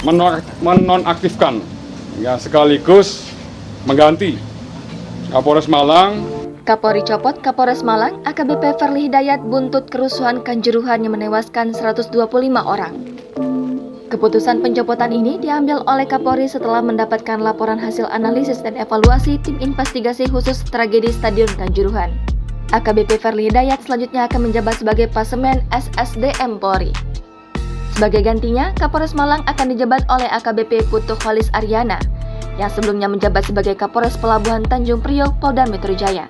menonaktifkan ya, sekaligus mengganti Kapolres Malang. Kapolri copot Kapolres Malang AKBP Ferly Hidayat buntut kerusuhan Kanjuruhan yang menewaskan 125 orang. Keputusan pencopotan ini diambil oleh Kapolri setelah mendapatkan laporan hasil analisis dan evaluasi tim investigasi khusus tragedi Stadion Kanjuruhan. AKBP Ferly Hidayat selanjutnya akan menjabat sebagai Pasemen SSDM Polri. Sebagai gantinya, Kapolres Malang akan dijabat oleh AKBP Putu Kholis Aryana yang sebelumnya menjabat sebagai Kapolres Pelabuhan Tanjung Priok Polda Metro Jaya.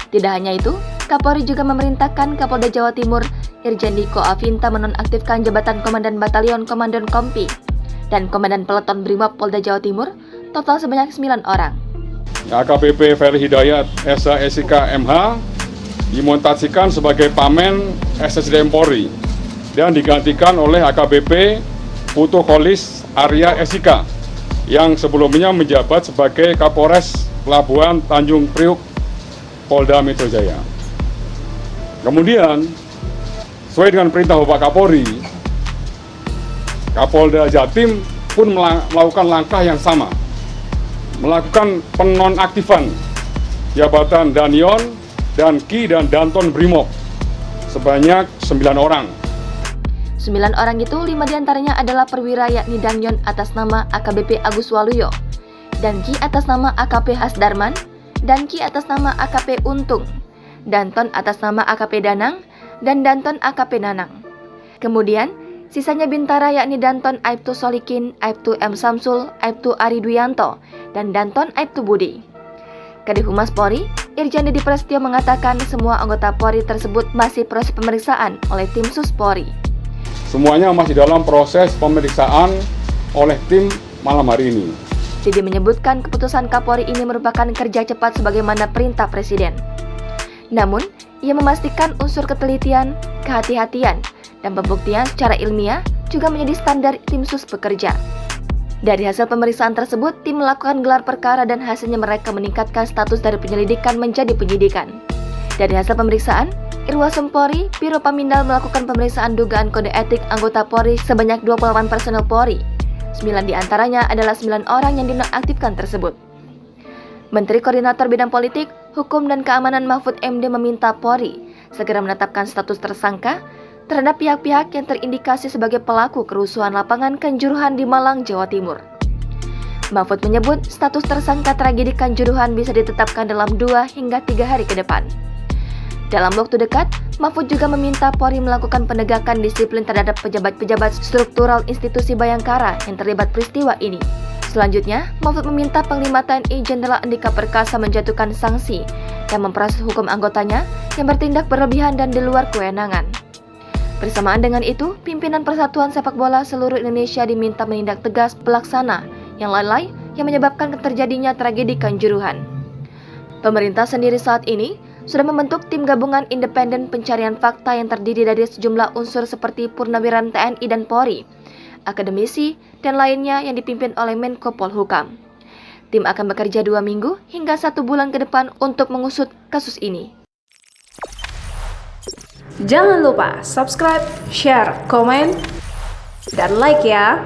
Tidak hanya itu, Kapolri juga memerintahkan Kapolda Jawa Timur Irjen Diko Afinta menonaktifkan jabatan Komandan Batalion Komandan Kompi dan Komandan Peleton Brimob Polda Jawa Timur, total sebanyak 9 orang. AKBP Ferly Hidayat SHSIK MH dimutasikan sebagai Pamen SSDM Polri dan digantikan oleh AKBP Putu Kholis Arya SIK yang sebelumnya menjabat sebagai Kapolres Pelabuhan Tanjung Priok Polda Metro Jaya. Kemudian, sesuai dengan perintah Bapak Kapolri, Kapolda Jatim pun melakukan langkah yang sama, melakukan penonaktifan jabatan Danion dan Ki dan Danton Brimob sebanyak 9 orang. 9 orang itu, 5 diantaranya adalah perwira yakni Danyon atas nama AKBP Agus Waluyo, dan Ki atas nama AKP Hasdarman, dan Ki atas nama AKP Untung, Danton atas nama AKP Danang, dan Danton AKP Nanang. Kemudian, sisanya Bintara yakni Danton Aibtu Solikin, Aibtu M. Samsul, Aibtu Ari Duyanto, dan Danton Aibtu Budi. Kadif Humas Polri, Irjen Didi Prestio mengatakan semua anggota Polri tersebut masih proses pemeriksaan oleh tim Sus Polri. Semuanya masih dalam proses pemeriksaan oleh tim malam hari ini. Didi menyebutkan keputusan Kapolri ini merupakan kerja cepat sebagaimana perintah Presiden. Namun, ia memastikan unsur ketelitian, kehati-hatian, dan pembuktian secara ilmiah juga menjadi standar tim sus bekerja. Dari hasil pemeriksaan tersebut, tim melakukan gelar perkara dan hasilnya mereka meningkatkan status dari penyelidikan menjadi penyidikan. Dari hasil pemeriksaan, Irwasum Polri, Biro Pamindal melakukan pemeriksaan dugaan kode etik anggota Polri sebanyak 28 personel Polri. 9 diantaranya adalah 9 orang yang dinonaktifkan tersebut. Menteri Koordinator Bidang Politik, Hukum dan Keamanan Mahfud MD meminta Polri segera menetapkan status tersangka terhadap pihak-pihak yang terindikasi sebagai pelaku kerusuhan lapangan Kanjuruhan di Malang, Jawa Timur. Mahfud menyebut status tersangka tragedi Kanjuruhan bisa ditetapkan dalam 2 hingga 3 hari ke depan. Dalam waktu dekat, Mahfud juga meminta Polri melakukan penegakan disiplin terhadap pejabat-pejabat struktural institusi Bayangkara yang terlibat peristiwa ini. Selanjutnya, Mahfud meminta Panglima TNI Jenderal Andika Perkasa menjatuhkan sanksi dan memproses hukum anggotanya yang bertindak berlebihan dan di luar kewenangan. Bersamaan dengan itu, pimpinan Persatuan Sepak Bola seluruh Indonesia diminta menindak tegas pelaksana yang lalai yang menyebabkan terjadinya tragedi Kanjuruhan. Pemerintah sendiri saat ini sudah membentuk tim gabungan independen pencarian fakta yang terdiri dari sejumlah unsur seperti Purnawiran TNI dan Polri, akademisi, dan lainnya yang dipimpin oleh Menko Polhukam. Tim akan bekerja 2 minggu hingga 1 bulan ke depan untuk mengusut kasus ini. Jangan lupa subscribe, share, komen, dan like ya!